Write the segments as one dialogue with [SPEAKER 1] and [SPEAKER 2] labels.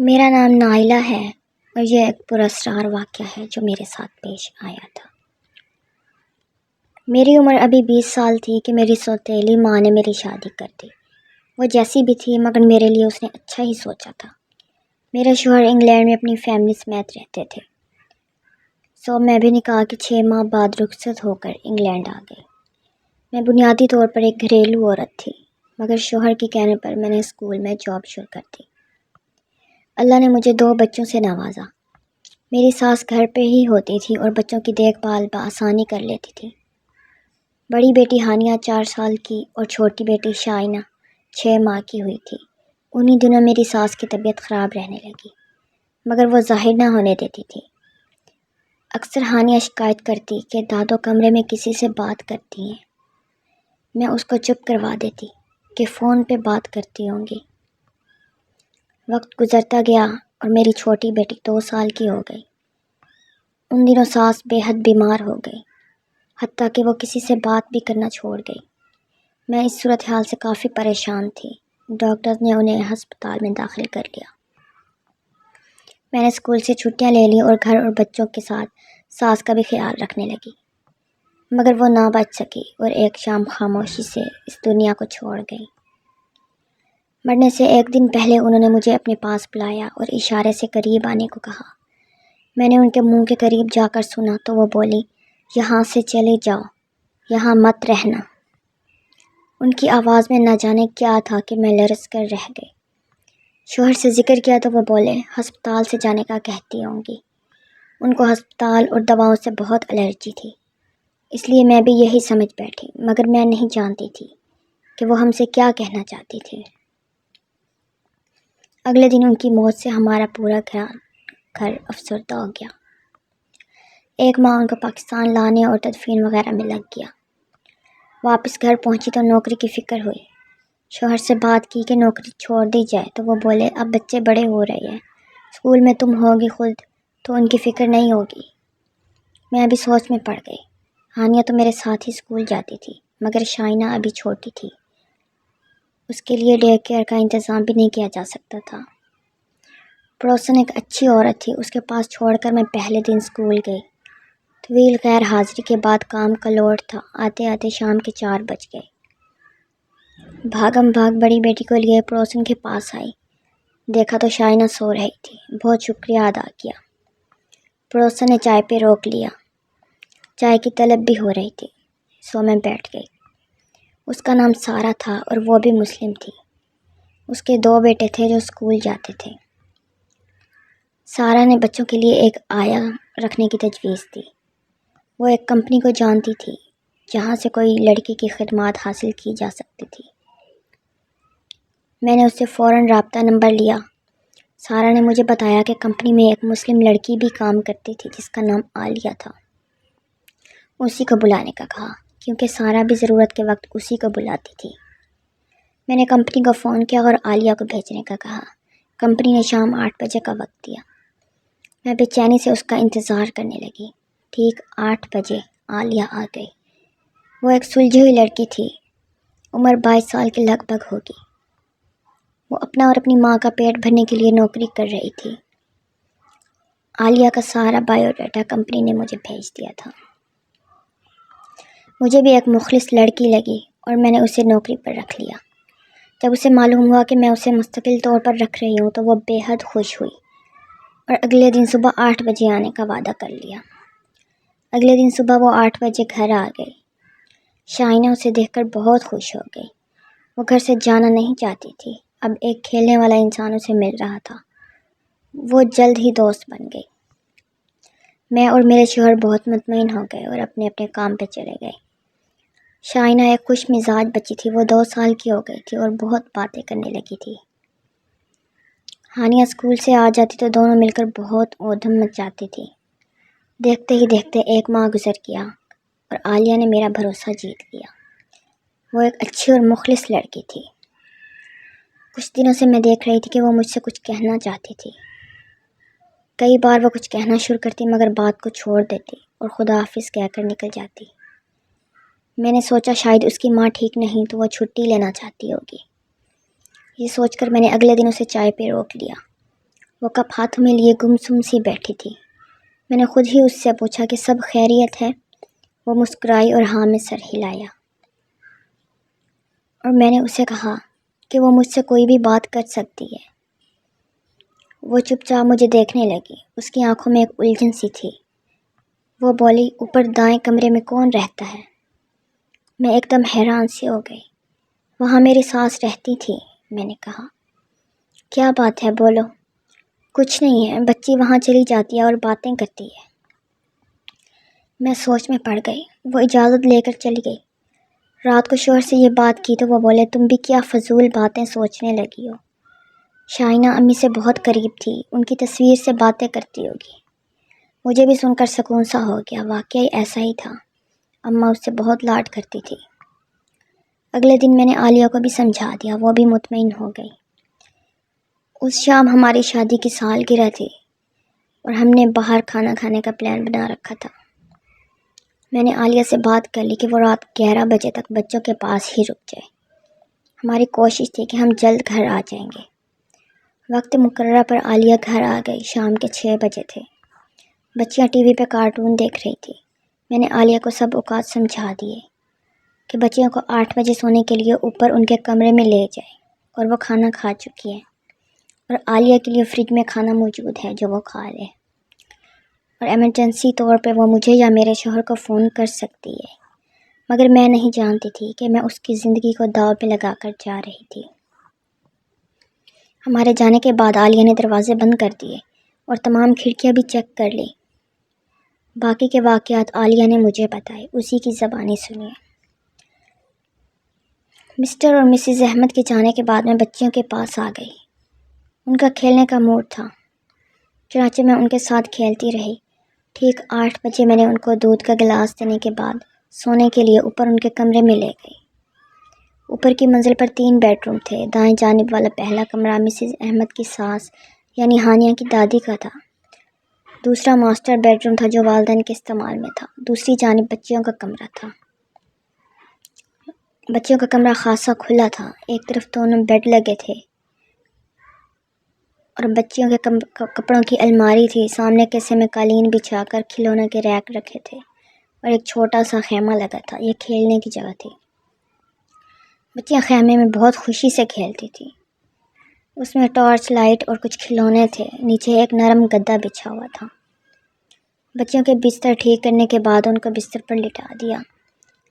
[SPEAKER 1] میرا نام نائلہ ہے اور یہ ایک پراسرار واقعہ ہے جو میرے ساتھ پیش آیا تھا۔ میری عمر ابھی 20 سال تھی کہ میری سوتیلی ماں نے میری شادی کر دی۔ وہ جیسی بھی تھی مگر میرے لیے اس نے اچھا ہی سوچا تھا۔ میرے شوہر انگلینڈ میں اپنی فیملی سمیت رہتے تھے، میں بھی نکاح کے 6 ماہ بعد رخصت ہو کر انگلینڈ آ گئی۔ میں بنیادی طور پر ایک گھریلو عورت تھی، مگر شوہر کے کہنے پر میں نے اسکول میں جاب شروع کر دی۔ اللہ نے مجھے 2 بچوں سے نوازا۔ میری ساس گھر پہ ہی ہوتی تھی اور بچوں کی دیکھ بھال بآسانی کر لیتی تھی۔ بڑی بیٹی ہانیہ 4 سال کی اور چھوٹی بیٹی شائنہ 6 ماہ کی ہوئی تھی۔ انہی دنوں میری ساس کی طبیعت خراب رہنے لگی، مگر وہ ظاہر نہ ہونے دیتی تھی۔ اکثر ہانیہ شکایت کرتی کہ دادو کمرے میں کسی سے بات کرتی ہیں۔ میں اس کو چپ کروا دیتی کہ فون پہ بات کرتی ہوں گی۔ وقت گزرتا گیا اور میری چھوٹی بیٹی 2 سال کی ہو گئی۔ ان دنوں ساس بے حد بیمار ہو گئی، حتیٰ کہ وہ کسی سے بات بھی کرنا چھوڑ گئی۔ میں اس صورتحال سے کافی پریشان تھی۔ ڈاکٹر نے انہیں ہسپتال میں داخل کر لیا۔ میں نے اسکول سے چھٹیاں لے لی اور گھر اور بچوں کے ساتھ ساس کا بھی خیال رکھنے لگی، مگر وہ نہ بچ سکی اور ایک شام خاموشی سے اس دنیا کو چھوڑ گئی۔ مرنے سے 1 دن پہلے انہوں نے مجھے اپنے پاس بلایا اور اشارے سے قریب آنے کو کہا۔ میں نے ان کے منہ کے قریب جا کر سنا تو وہ بولی، یہاں سے چلے جاؤ، یہاں مت رہنا۔ ان کی آواز میں نہ جانے کیا تھا کہ میں لرز کر رہ گئی۔ شوہر سے ذکر کیا تو وہ بولے، ہسپتال سے جانے کا کہتی ہوں گی۔ ان کو ہسپتال اور دواؤں سے بہت الرجی تھی، اس لیے میں بھی یہی سمجھ بیٹھی، مگر میں نہیں جانتی تھی کہ وہ ہم سے کیا کہنا چاہتی تھی۔ اگلے دن ان کی موت سے ہمارا پورا گھر افسردہ ہو گیا۔ 1 ماہ ان کو پاکستان لانے اور تدفین وغیرہ میں لگ گیا۔ واپس گھر پہنچی تو نوکری کی فکر ہوئی۔ شوہر سے بات کی کہ نوکری چھوڑ دی جائے تو وہ بولے، اب بچے بڑے ہو رہے ہیں، اسکول میں تم ہوگی خود تو ان کی فکر نہیں ہوگی۔ میں ابھی سوچ میں پڑ گئی۔ ہانیہ تو میرے ساتھ ہی اسکول جاتی تھی، مگر شائنہ ابھی چھوٹی تھی، اس کے لیے ڈے کیئر کا انتظام بھی نہیں کیا جا سکتا تھا۔ پڑوسن ایک اچھی عورت تھی، اس کے پاس چھوڑ کر میں پہلے دن اسکول گئی۔ طویل غیر حاضری کے بعد کام کا لوڈ تھا، آتے آتے شام کے 4 بج گئے۔ بھاگم بھاگ بڑی بیٹی کو لیے پڑوسن کے پاس آئی، دیکھا تو شائنہ سو رہی تھی۔ بہت شکریہ ادا کیا۔ پڑوسن نے چائے پہ روک لیا، چائے کی طلب بھی ہو رہی تھی، میں بیٹھ گئی۔ اس کا نام سارہ تھا اور وہ بھی مسلم تھی۔ اس کے 2 بیٹے تھے جو اسکول جاتے تھے۔ سارہ نے بچوں کے لیے ایک آیا رکھنے کی تجویز دی۔ وہ ایک کمپنی کو جانتی تھی جہاں سے کوئی لڑکی کی خدمات حاصل کی جا سکتی تھی۔ میں نے اس سے فوراً رابطہ نمبر لیا۔ سارہ نے مجھے بتایا کہ کمپنی میں ایک مسلم لڑکی بھی کام کرتی تھی جس کا نام عالیہ تھا۔ اسی کو بلانے کا کہا، کیونکہ سارہ بھی ضرورت کے وقت اسی کو بلاتی تھی۔ میں نے کمپنی کو فون کیا اور عالیہ کو بھیجنے کا کہا۔ کمپنی نے شام 8 بجے کا وقت دیا۔ میں بے چینی سے اس کا انتظار کرنے لگی۔ ٹھیک 8 بجے عالیہ آ گئی۔ وہ ایک سلجھی ہوئی لڑکی تھی، عمر 22 سال کے لگ بھگ ہوگی۔ وہ اپنا اور اپنی ماں کا پیٹ بھرنے کے لیے نوکری کر رہی تھی۔ عالیہ کا سارا بایو ڈاٹا کمپنی نے مجھے بھیج دیا تھا۔ مجھے بھی ایک مخلص لڑکی لگی اور میں نے اسے نوکری پر رکھ لیا۔ جب اسے معلوم ہوا کہ میں اسے مستقل طور پر رکھ رہی ہوں تو وہ بے حد خوش ہوئی اور اگلے دن صبح 8 بجے آنے کا وعدہ کر لیا۔ اگلے دن صبح وہ 8 بجے گھر آ گئی۔ شائنہ اسے دیکھ کر بہت خوش ہو گئی۔ وہ گھر سے جانا نہیں چاہتی تھی، اب ایک کھیلنے والا انسان اسے مل رہا تھا۔ وہ جلد ہی دوست بن گئی۔ میں اور میرے شوہر بہت مطمئن ہو گئے اور اپنے اپنے کام پہ چلے گئے۔ شائنہ ایک خوش مزاج بچی تھی، وہ 2 سال کی ہو گئی تھی اور بہت باتیں کرنے لگی تھی۔ ہانیہ اسکول سے آ جاتی تو دونوں مل کر بہت اودھم مچاتی تھی۔ دیکھتے ہی دیکھتے 1 ماہ گزر گیا اور عالیہ نے میرا بھروسہ جیت لیا۔ وہ ایک اچھی اور مخلص لڑکی تھی۔ کچھ دنوں سے میں دیکھ رہی تھی کہ وہ مجھ سے کچھ کہنا چاہتی تھی۔ کئی بار وہ کچھ کہنا شروع کرتی مگر بات کو چھوڑ دیتی اور خدا حافظ کہہ کر نکل جاتی۔ میں نے سوچا شاید اس کی ماں ٹھیک نہیں تو وہ چھٹی لینا چاہتی ہوگی۔ یہ سوچ کر میں نے اگلے دن اسے چائے پہ روک لیا۔ وہ کپ ہاتھوں میں لیے گمسم سی بیٹھی تھی۔ میں نے خود ہی اس سے پوچھا کہ سب خیریت ہے؟ وہ مسکرائی اور ہاں میں سر ہلایا، اور میں نے اسے کہا کہ وہ مجھ سے کوئی بھی بات کر سکتی ہے۔ وہ چپ چاپ مجھے دیکھنے لگی، اس کی آنکھوں میں ایک الجھن سی تھی۔ وہ بولی، اوپر دائیں کمرے میں کون رہتا ہے؟ میں ایک دم حیران سی ہو گئی۔ وہاں میری ساس رہتی تھی، میں نے کہا۔ کیا بات ہے، بولو۔ کچھ نہیں ہے، بچی وہاں چلی جاتی ہے اور باتیں کرتی ہے۔ میں سوچ میں پڑ گئی۔ وہ اجازت لے کر چلی گئی۔ رات کو شوہر سے یہ بات کی تو وہ بولے، تم بھی کیا فضول باتیں سوچنے لگی ہو؟ شائنہ امی سے بہت قریب تھی، ان کی تصویر سے باتیں کرتی ہوگی۔ مجھے بھی سن کر سکون سا ہو گیا، واقعی ایسا ہی تھا، اماں اس سے بہت لاڈ کرتی تھی۔ اگلے دن میں نے عالیہ کو بھی سمجھا دیا، وہ بھی مطمئن ہو گئی۔ اس شام ہماری شادی کی سالگرہ تھی اور ہم نے باہر کھانا کھانے کا پلان بنا رکھا تھا۔ میں نے عالیہ سے بات کر لی کہ وہ رات 11 بجے تک بچوں کے پاس ہی رک جائے۔ ہماری کوشش تھی کہ ہم جلد گھر آ جائیں گے۔ وقت مقررہ پر عالیہ گھر آ گئی، شام کے 6 بجے تھے۔ بچیاں ٹی وی پہ کارٹون دیکھ رہی تھی۔ میں نے عالیہ کو سب اوقات سمجھا دیے کہ بچیوں کو 8 بجے سونے کے لیے اوپر ان کے کمرے میں لے جائے، اور وہ کھانا کھا چکی ہے، اور عالیہ کے لیے فریج میں کھانا موجود ہے جو وہ کھا لے، اور ایمرجنسی طور پہ وہ مجھے یا میرے شوہر کو فون کر سکتی ہے۔ مگر میں نہیں جانتی تھی کہ میں اس کی زندگی کو داؤ پہ لگا کر جا رہی تھی۔ ہمارے جانے کے بعد عالیہ نے دروازے بند کر دیے اور تمام کھڑکیاں بھی چیک کر لی۔ باقی کے واقعات عالیہ نے مجھے بتائے، اسی کی زبانی سنیے۔ مسٹر اور مسز احمد کے جانے کے بعد میں بچیوں کے پاس آ گئی۔ ان کا کھیلنے کا موڈ تھا، چنانچہ میں ان کے ساتھ کھیلتی رہی۔ ٹھیک 8 بجے میں نے ان کو دودھ کا گلاس دینے کے بعد سونے کے لیے اوپر ان کے کمرے میں لے گئی۔ اوپر کی منزل پر 3 بیڈ روم تھے۔ دائیں جانب والا پہلا کمرہ مسز احمد کی ساس یعنی ہانیہ کی دادی کا تھا۔ دوسرا ماسٹر بیڈ روم تھا جو والدین کے استعمال میں تھا۔ دوسری جانب بچیوں کا کمرہ تھا۔ بچیوں کا کمرہ خاصا کھلا تھا، ایک طرف دونوں بیڈ لگے تھے اور بچیوں کے کپڑوں کی الماری تھی۔ سامنے کے حصے میں قالین بچھا کر کھلونے کے ریک رکھے تھے اور ایک چھوٹا سا خیمہ لگا تھا، یہ کھیلنے کی جگہ تھی۔ بچیاں خیمے میں بہت خوشی سے کھیلتی تھیں۔ اس میں ٹارچ لائٹ اور کچھ کھلونے تھے، نیچے ایک نرم گدا بچھا ہوا تھا۔ بچیوں کے بستر ٹھیک کرنے کے بعد ان کو بستر پر لٹا دیا۔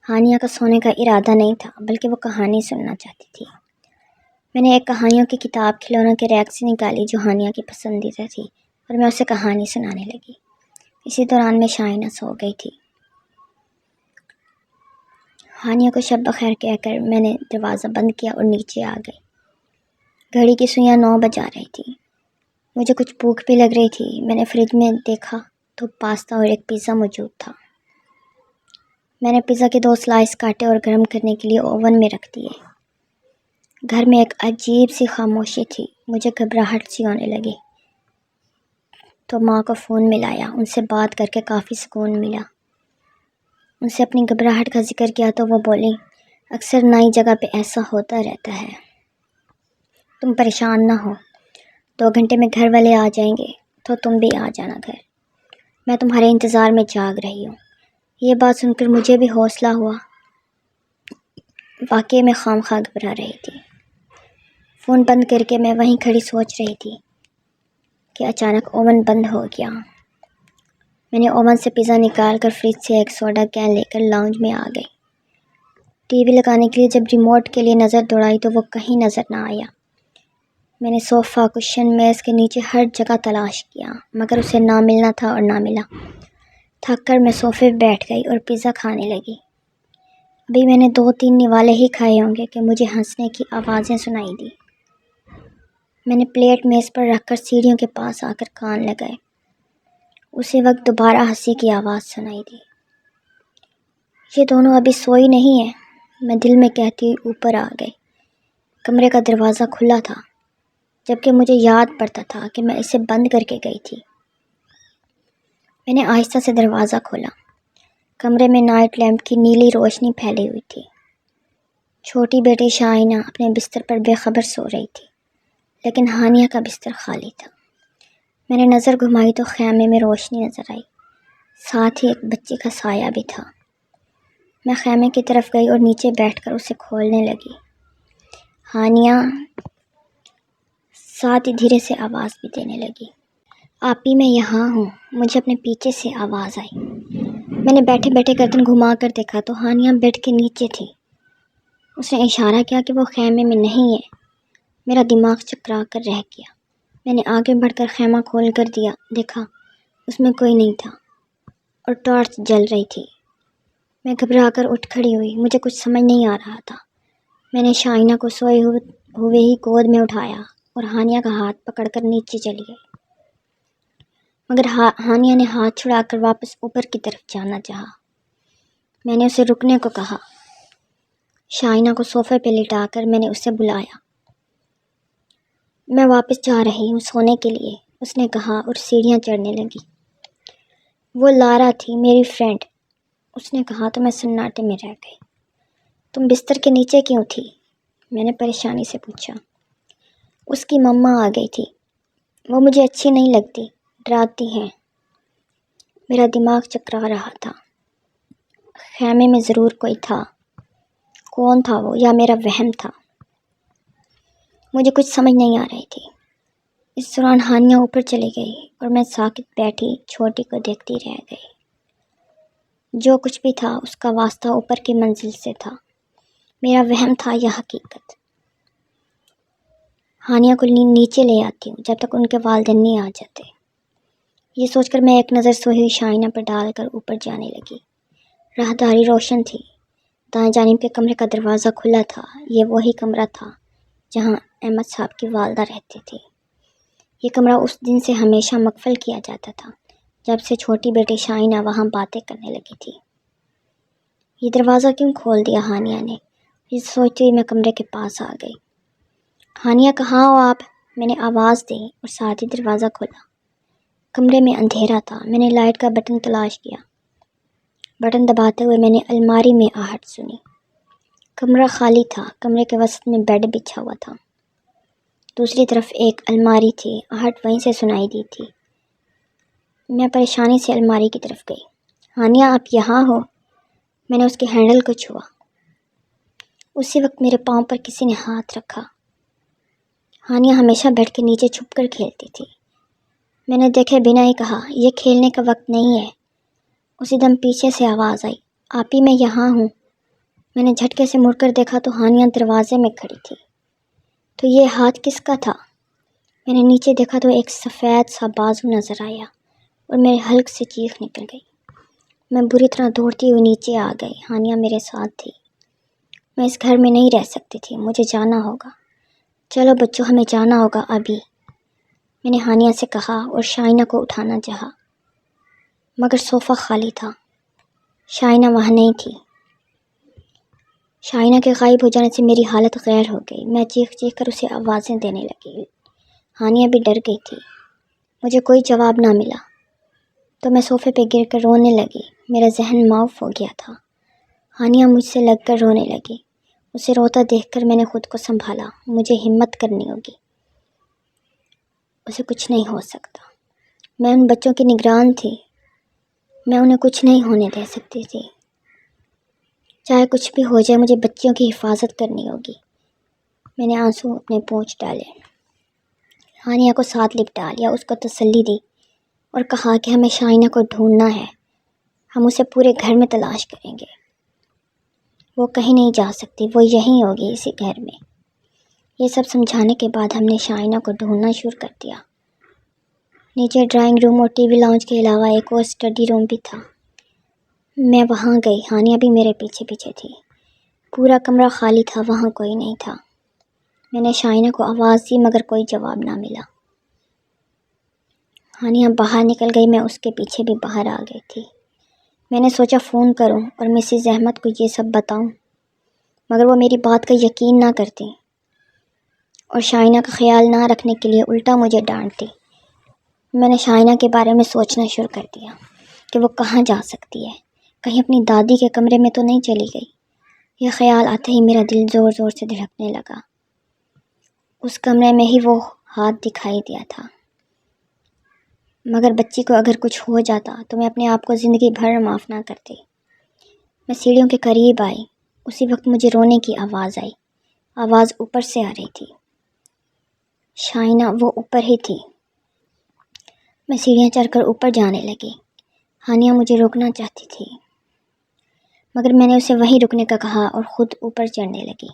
[SPEAKER 1] ہانیہ کا سونے کا ارادہ نہیں تھا، بلکہ وہ کہانی سننا چاہتی تھی۔ میں نے ایک کہانیوں کی کتاب کھلونوں کے ریک سے نکالی جو ہانیہ کی پسندیدہ تھی، اور میں اسے کہانی سنانے لگی۔ اسی دوران میں شائنہ سو گئی تھی۔ ہانیہ کو شب بخیر کہہ کر میں نے دروازہ بند کیا اور نیچے آ گئی۔ گھڑی کی سوئیاں 9 بجا رہی تھی۔ مجھے کچھ بھوک بھی لگ رہی تھی۔ میں نے فریج میں دیکھا تو پاستا اور ایک پیزا موجود تھا۔ میں نے پیزا کے 2 سلائس کاٹے اور گرم کرنے کے لیے اوون میں رکھ دیے۔ گھر میں ایک عجیب سی خاموشی تھی، مجھے گھبراہٹ سی ہونے لگی تو ماں کو فون ملایا، ان سے بات کر کے کافی سکون ملا۔ ان سے اپنی گھبراہٹ کا ذکر کیا تو وہ بولی، اکثر نئی جگہ پہ ایسا ہوتا رہتا ہے، تم پریشان نہ ہو، 2 گھنٹے میں گھر والے آ جائیں گے تو تم بھی آ جانا گھر، میں تمہارے انتظار میں جاگ رہی ہوں۔ یہ بات سن کر مجھے بھی حوصلہ ہوا، واقعی میں خواہ گھبرا رہی تھی۔ فون بند کر کے میں وہیں کھڑی سوچ رہی تھی کہ اچانک اوون بند ہو گیا۔ میں نے اوون سے پیزا نکال کر فریج سے ایک سوڈا کین لے کر لاؤنج میں آ گئی۔ ٹی وی لگانے کے لیے جب ریموٹ کے لیے نظر دوڑائی تو وہ کہیں نظر نہ آیا۔ میں نے صوفہ، کشن، میز کے نیچے ہر جگہ تلاش کیا، مگر اسے نہ ملنا تھا اور نہ ملا۔ تھک کر میں صوفے پہ بیٹھ گئی اور پیزا کھانے لگی۔ ابھی میں نے 2-3 نوالے ہی کھائے ہوں گے کہ مجھے ہنسنے کی آوازیں سنائی دی۔ میں نے پلیٹ میز پر رکھ کر سیڑھیوں کے پاس آ کر کان لگائے۔ اسی وقت دوبارہ ہنسی کی آواز سنائی دی۔ یہ دونوں ابھی سوئی نہیں ہیں، میں دل میں کہتی ہوئی اوپر آ گئی۔ کمرے کا دروازہ کھلا تھا، جبکہ مجھے یاد پڑتا تھا کہ میں اسے بند کر کے گئی تھی۔ میں نے آہستہ سے دروازہ کھولا۔ کمرے میں نائٹ لیمپ کی نیلی روشنی پھیلی ہوئی تھی۔ چھوٹی بیٹی شائنہ اپنے بستر پر بے خبر سو رہی تھی، لیکن ہانیہ کا بستر خالی تھا۔ میں نے نظر گھمائی تو خیمے میں روشنی نظر آئی، ساتھ ہی ایک بچے کا سایہ بھی تھا۔ میں خیمے کی طرف گئی اور نیچے بیٹھ کر اسے کھولنے لگی۔ ہانیہ ساتھ ہی دھیرے سے آواز بھی دینے لگی۔ آپی میں یہاں ہوں، مجھے اپنے پیچھے سے آواز آئی۔ میں نے بیٹھے بیٹھے گردن گھما کر دیکھا تو ہانیہ بیڈ کے نیچے تھی۔ اس نے اشارہ کیا کہ وہ خیمے میں نہیں ہے۔ میرا دماغ چکرا کر رہ گیا۔ میں نے آگے بڑھ کر خیمہ کھول کر دیکھا، اس میں کوئی نہیں تھا اور ٹارچ جل رہی تھی۔ میں گھبرا کر اٹھ کھڑی ہوئی، مجھے کچھ سمجھ نہیں آ رہا تھا۔ میں نے شائنہ کو سوئے ہوئے ہی گود میں اٹھایا اور ہانیہ کا ہاتھ پکڑ کر نیچے چلی گئی، مگر ہانیہ نے ہاتھ چھڑا کر واپس اوپر کی طرف جانا چاہا۔ میں نے اسے رکنے کو کہا۔ شائنہ کو صوفے پہ لٹا کر میں نے اسے بلایا۔ میں واپس جا رہی ہوں سونے کے لیے، اس نے کہا اور سیڑھیاں چڑھنے لگی۔ وہ لارا تھی، میری فرینڈ، اس نے کہا تو میں سناٹے میں رہ گئی۔ تم بستر کے نیچے کیوں تھی؟ میں نے پریشانی سے پوچھا۔ اس کی مما آ گئی تھی، وہ مجھے اچھی نہیں لگتی، ڈراتی ہیں۔ میرا دماغ چکرا رہا تھا۔ خیمے میں ضرور کوئی تھا، کون تھا وہ، یا میرا وہم تھا؟ مجھے کچھ سمجھ نہیں آ رہی تھی۔ اس دوران ہانیہ اوپر چلی گئی اور میں ساکت بیٹھی چھوٹی کو دیکھتی رہ گئی۔ جو کچھ بھی تھا اس کا واسطہ اوپر کی منزل سے تھا، میرا وہم تھا یا حقیقت؟ ہانیہ کو نیچے لے آتی ہوں جب تک ان کے والدین نہیں آ جاتے، یہ سوچ کر میں ایک نظر سوئی ہوئی شائنہ پر ڈال کر اوپر جانے لگی۔ راہداری روشن تھی، دائیں جانب کے کمرے کا دروازہ کھلا تھا۔ یہ وہی کمرہ تھا جہاں احمد صاحب کی والدہ رہتی تھی۔ یہ کمرہ اس دن سے ہمیشہ مقفل کیا جاتا تھا جب سے چھوٹی بیٹی شائنہ وہاں باتیں کرنے لگی تھی۔ یہ دروازہ کیوں کھول دیا ہانیہ نے؟ یہ سوچتے ہوئے میں کمرے کے پاس آ گئی۔ ہانیہ کہاں ہو آپ؟ میں نے آواز دی اور ساتھ ہی دروازہ کھولا۔ کمرے میں اندھیرا تھا۔ میں نے لائٹ کا بٹن تلاش کیا، بٹن دباتے ہوئے میں نے الماری میں آہٹ سنی۔ کمرہ خالی تھا، کمرے کے وسط میں بیڈ بچھا ہوا تھا، دوسری طرف ایک الماری تھی، آہٹ وہیں سے سنائی دی تھی۔ میں پریشانی سے الماری کی طرف گئی۔ ہانیہ آپ یہاں ہو؟ میں نے اس کے ہینڈل کو چھوا، اسی وقت میرے پاؤں پر کسی نے ہاتھ رکھا۔ ہانیہ ہمیشہ بیڈ کے نیچے چھپ کر کھیلتی تھی۔ میں نے دیکھے بنا ہی کہا، یہ کھیلنے کا وقت نہیں ہے۔ اسی دم پیچھے سے آواز آئی، آپی میں یہاں ہوں۔ میں نے جھٹکے سے مڑ کر دیکھا تو ہانیہ دروازے میں کھڑی تھی۔ تو یہ ہاتھ کس کا تھا؟ میں نے نیچے دیکھا تو ایک سفید سا بازو نظر آیا اور میرے حلق سے چیخ نکل گئی۔ میں بری طرح دوڑتی ہوئی نیچے آ گئی۔ ہانیہ میرے ساتھ تھی۔ میں اس گھر میں نہیں رہ سکتی تھی، مجھے جانا ہوگا۔ چلو بچوں، ہمیں جانا ہوگا ابھی، میں نے ہانیہ سے کہا اور شائنہ کو اٹھانا چاہا، مگر صوفہ خالی تھا، شائنہ وہاں نہیں تھی۔ شائنہ کے غائب ہو جانے سے میری حالت غیر ہو گئی۔ میں چیخ چیخ کر اسے آوازیں دینے لگی۔ ہانیہ بھی ڈر گئی تھی۔ مجھے کوئی جواب نہ ملا تو میں صوفے پہ گر کر رونے لگی۔ میرا ذہن معاف ہو گیا تھا۔ ہانیہ مجھ سے لگ کر رونے لگی۔ اسے روتا دیکھ کر میں نے خود کو سنبھالا۔ مجھے ہمت کرنی ہوگی، اسے کچھ نہیں ہو سکتا۔ میں ان بچوں کی نگران تھی، میں انہیں کچھ نہیں ہونے دے سکتی تھی۔ چاہے کچھ بھی ہو جائے، مجھے بچیوں کی حفاظت کرنی ہوگی۔ میں نے آنسو اپنے پونچھ ڈالے، ہانیہ کو ساتھ لپٹا لیا، اس کو تسلی دی اور کہا کہ ہمیں شائنہ کو ڈھونڈنا ہے، ہم اسے پورے گھر میں تلاش کریں گے، وہ کہیں نہیں جا سکتی، وہ یہیں ہوگی اسی گھر میں۔ یہ سب سمجھانے کے بعد ہم نے شائنہ کو ڈھونڈنا شروع کر دیا۔ نیچے ڈرائنگ روم اور ٹی وی لاؤنج کے علاوہ ایک اور اسٹڈی روم بھی تھا۔ میں وہاں گئی، ہانیہ بھی میرے پیچھے پیچھے تھی۔ پورا کمرہ خالی تھا، وہاں کوئی نہیں تھا۔ میں نے شائنہ کو آواز دی مگر کوئی جواب نہ ملا۔ ہانیہ باہر نکل گئی، میں اس کے پیچھے بھی باہر آ گئی تھی۔ میں نے سوچا فون کروں اور مسز احمد کو یہ سب بتاؤں، مگر وہ میری بات کا یقین نہ کرتی اور شائنہ کا خیال نہ رکھنے کے لیے الٹا مجھے ڈانٹتی۔ میں نے شائنہ کے بارے میں سوچنا شروع کر دیا کہ وہ کہاں جا سکتی ہے، کہیں اپنی دادی کے کمرے میں تو نہیں چلی گئی۔ یہ خیال آتے ہی میرا دل زور زور سے دھڑکنے لگا۔ اس کمرے میں ہی وہ ہاتھ دکھائی دیا تھا۔ مگر بچی کو اگر کچھ ہو جاتا تو میں اپنے آپ کو زندگی بھر معاف نہ کرتی۔ میں سیڑھیوں کے قریب آئی، اسی وقت مجھے رونے کی آواز آئی۔ آواز اوپر سے آ رہی تھی۔ شائنہ وہ اوپر ہی تھی۔ میں سیڑھیاں چڑھ کر اوپر جانے لگی۔ ہانیہ مجھے روکنا چاہتی تھی، مگر میں نے اسے وہیں رکنے کا کہا اور خود اوپر چڑھنے لگی۔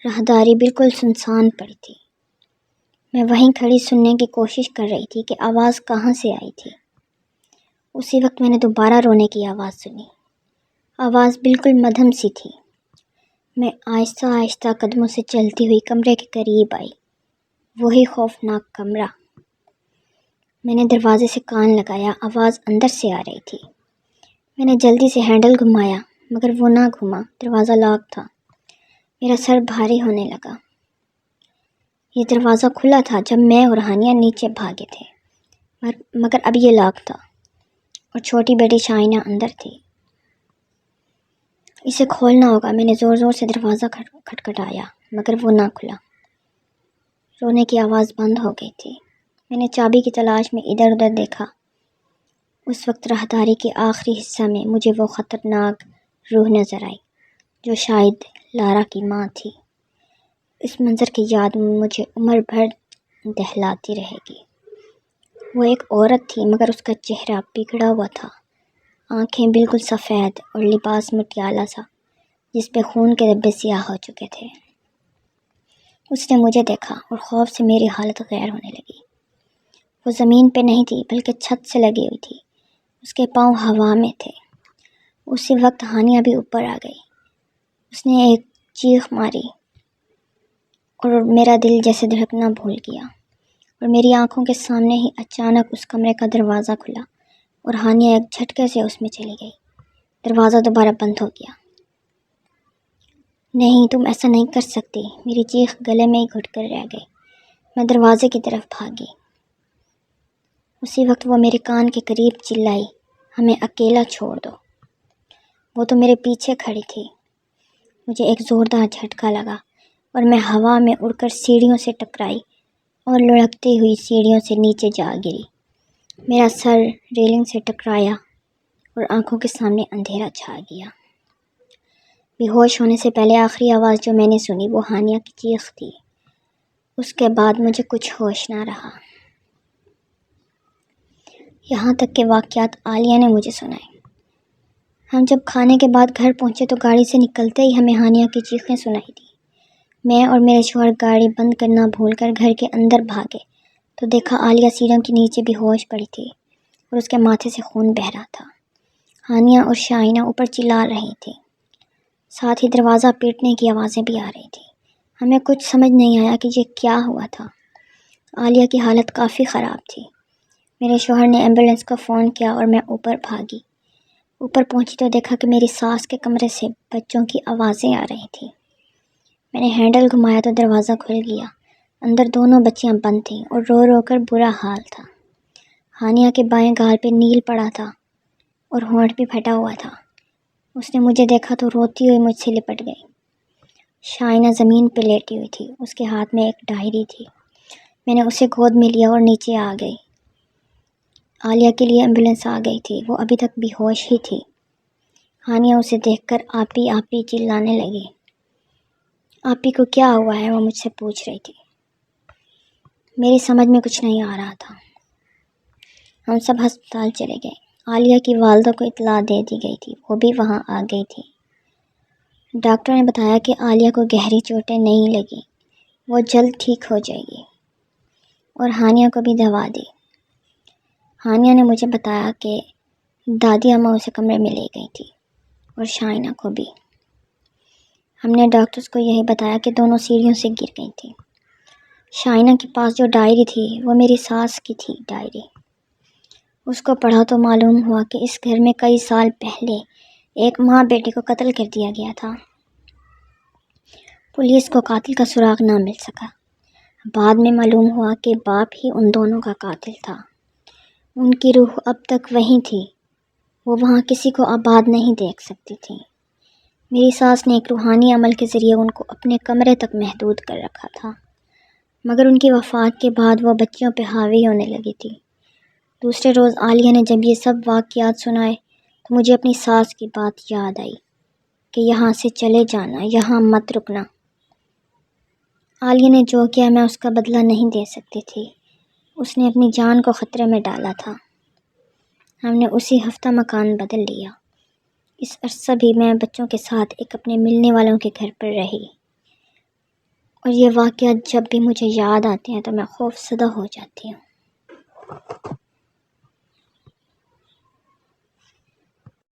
[SPEAKER 1] راہداری بالکل سنسان پڑی تھی۔ میں وہیں کھڑی سننے کی کوشش کر رہی تھی کہ آواز کہاں سے آئی تھی۔ اسی وقت میں نے دوبارہ رونے کی آواز سنی۔ آواز بالکل مدھم سی تھی۔ میں آہستہ آہستہ قدموں سے چلتی ہوئی کمرے کے قریب آئی، وہی خوفناک کمرہ۔ میں نے دروازے سے کان لگایا، آواز اندر سے آ رہی تھی۔ میں نے جلدی سے ہینڈل گھمایا، مگر وہ نہ گھما، دروازہ لاک تھا۔ میرا سر بھاری ہونے لگا۔ یہ دروازہ کھلا تھا جب میں اور ہانیہ نیچے بھاگے تھے، مگر اب یہ لاک تھا اور چھوٹی بیٹی شائنہ اندر تھی۔ اسے کھولنا ہوگا۔ میں نے زور زور سے دروازہ کھٹکھٹایا، مگر وہ نہ کھلا۔ رونے کی آواز بند ہو گئی تھی۔ میں نے چابی کی تلاش میں ادھر ادھر دیکھا۔ اس وقت راہداری کے آخری حصہ میں مجھے وہ خطرناک روح نظر آئی جو شاید لارا کی ماں تھی۔ اس منظر کی یاد مجھے عمر بھر دہلاتی رہے گی۔ وہ ایک عورت تھی، مگر اس کا چہرہ بگڑا ہوا تھا، آنکھیں بالکل سفید اور لباس مٹیالہ سا جس پہ خون کے دھبے سیاہ ہو چکے تھے۔ اس نے مجھے دیکھا اور خوف سے میری حالت غیر ہونے لگی۔ وہ زمین پہ نہیں تھی بلکہ چھت سے لگی ہوئی تھی، اس کے پاؤں ہوا میں تھے۔ اسی وقت ہانیہ بھی اوپر آ گئی۔ اس نے ایک چیخ ماری اور میرا دل جیسے دھڑکنا بھول گیا، اور میری آنکھوں کے سامنے ہی اچانک اس کمرے کا دروازہ کھلا اور ہانیہ ایک جھٹکے سے اس میں چلی گئی۔ دروازہ دوبارہ بند ہو گیا۔ نہیں، تم ایسا نہیں کر سکتی، میری چیخ گلے میں ہی گھٹ کر رہ گئی۔ میں دروازے کی طرف بھاگی۔ اسی وقت وہ میرے کان کے قریب چلائی، ہمیں اکیلا چھوڑ دو۔ وہ تو میرے پیچھے کھڑی تھی۔ مجھے ایک زوردار جھٹکا لگا اور میں ہوا میں اڑ کر سیڑھیوں سے ٹکرائی اور لڑھکتی ہوئی سیڑھیوں سے نیچے جا گری۔ میرا سر ریلنگ سے ٹکرایا اور آنکھوں کے سامنے اندھیرا چھا گیا۔ بے ہوش ہونے سے پہلے آخری آواز جو میں نے سنی وہ ہانیہ کی چیخ تھی۔ اس کے بعد مجھے کچھ ہوش نہ رہا، یہاں تک کہ واقعات عالیہ نے مجھے سنائے۔ ہم جب کھانے کے بعد گھر پہنچے تو گاڑی سے نکلتے ہی ہمیں ہانیہ کی چیخیں سنائی دیں۔ میں اور میرے شوہر گاڑی بند کرنا بھول کر گھر کے اندر بھاگے تو دیکھا عالیہ سیڑھیوں کے نیچے بے ہوش پڑی تھی اور اس کے ماتھے سے خون بہہ رہا تھا۔ ہانیہ اور شائنہ اوپر چلا رہی تھی، ساتھ ہی دروازہ پیٹنے کی آوازیں بھی آ رہی تھیں۔ ہمیں کچھ سمجھ نہیں آیا کہ یہ کیا ہوا تھا۔ عالیہ کی حالت کافی خراب تھی۔ میرے شوہر نے ایمبولینس کو فون کیا اور میں اوپر بھاگی۔ اوپر پہنچی تو دیکھا کہ میری ساس کے کمرے سے بچوں کی آوازیں آ رہی تھیں۔ میں نے ہینڈل گھمایا تو دروازہ کھل گیا۔ اندر دونوں بچیاں بند تھیں اور رو رو کر برا حال تھا۔ ہانیہ کے بائیں گال پہ نیل پڑا تھا اور ہونٹ بھی پھٹا ہوا تھا۔ اس نے مجھے دیکھا تو روتی ہوئی مجھ سے لپٹ گئی۔ شائنہ زمین پہ لیٹی ہوئی تھی، اس کے ہاتھ میں ایک ڈائری تھی۔ میں نے اسے گود میں لیا اور نیچے آ گئی۔ عالیہ کے لیے ایمبولینس آ گئی تھی، وہ ابھی تک بے ہوش ہی تھی۔ ہانیہ اسے دیکھ کر آپی آپی چلانے لگی۔ آپی کو کیا ہوا ہے؟ وہ مجھ سے پوچھ رہی تھی۔ میری سمجھ میں کچھ نہیں آ رہا تھا۔ ہم سب ہسپتال چلے گئے۔ عالیہ کی والدہ کو اطلاع دے دی گئی تھی، وہ بھی وہاں آ گئی تھی۔ ڈاکٹر نے بتایا کہ عالیہ کو گہری چوٹیں نہیں لگی، وہ جلد ٹھیک ہو جائے گی، اور ہانیہ کو بھی دوا دی۔ ہانیہ نے مجھے بتایا کہ دادی اماں اسے کمرے میں لے گئی تھی اور شائنہ کو بھی۔ ہم نے ڈاکٹرز کو یہی بتایا کہ دونوں سیڑھیوں سے گر گئی تھیں۔ شائنہ کے پاس جو ڈائری تھی وہ میری ساس کی تھی ڈائری۔ اس کو پڑھا تو معلوم ہوا کہ اس گھر میں کئی سال پہلے ایک ماں بیٹی کو قتل کر دیا گیا تھا۔ پولیس کو قاتل کا سراغ نہ مل سکا۔ بعد میں معلوم ہوا کہ باپ ہی ان دونوں کا قاتل تھا۔ ان کی روح اب تک وہیں تھی، وہ وہاں کسی کو آباد نہیں دیکھ سکتی تھی۔ میری ساس نے ایک روحانی عمل کے ذریعے ان کو اپنے کمرے تک محدود کر رکھا تھا، مگر ان کی وفات کے بعد وہ بچیوں پہ حاوی ہونے لگی تھی۔ دوسرے روز عالیہ نے جب یہ سب واقعات سنائے تو مجھے اپنی ساس کی بات یاد آئی کہ یہاں سے چلے جانا، یہاں مت رکنا۔ عالیہ نے جو کیا میں اس کا بدلہ نہیں دے سکتی تھی، اس نے اپنی جان کو خطرے میں ڈالا تھا۔ ہم نے اسی ہفتہ مکان بدل لیا۔ اس عرصہ بھی میں بچوں کے ساتھ ایک اپنے ملنے والوں کے گھر پر رہی، اور یہ واقعات جب بھی مجھے یاد آتے ہیں تو میں خوف زدہ ہو جاتی ہوں۔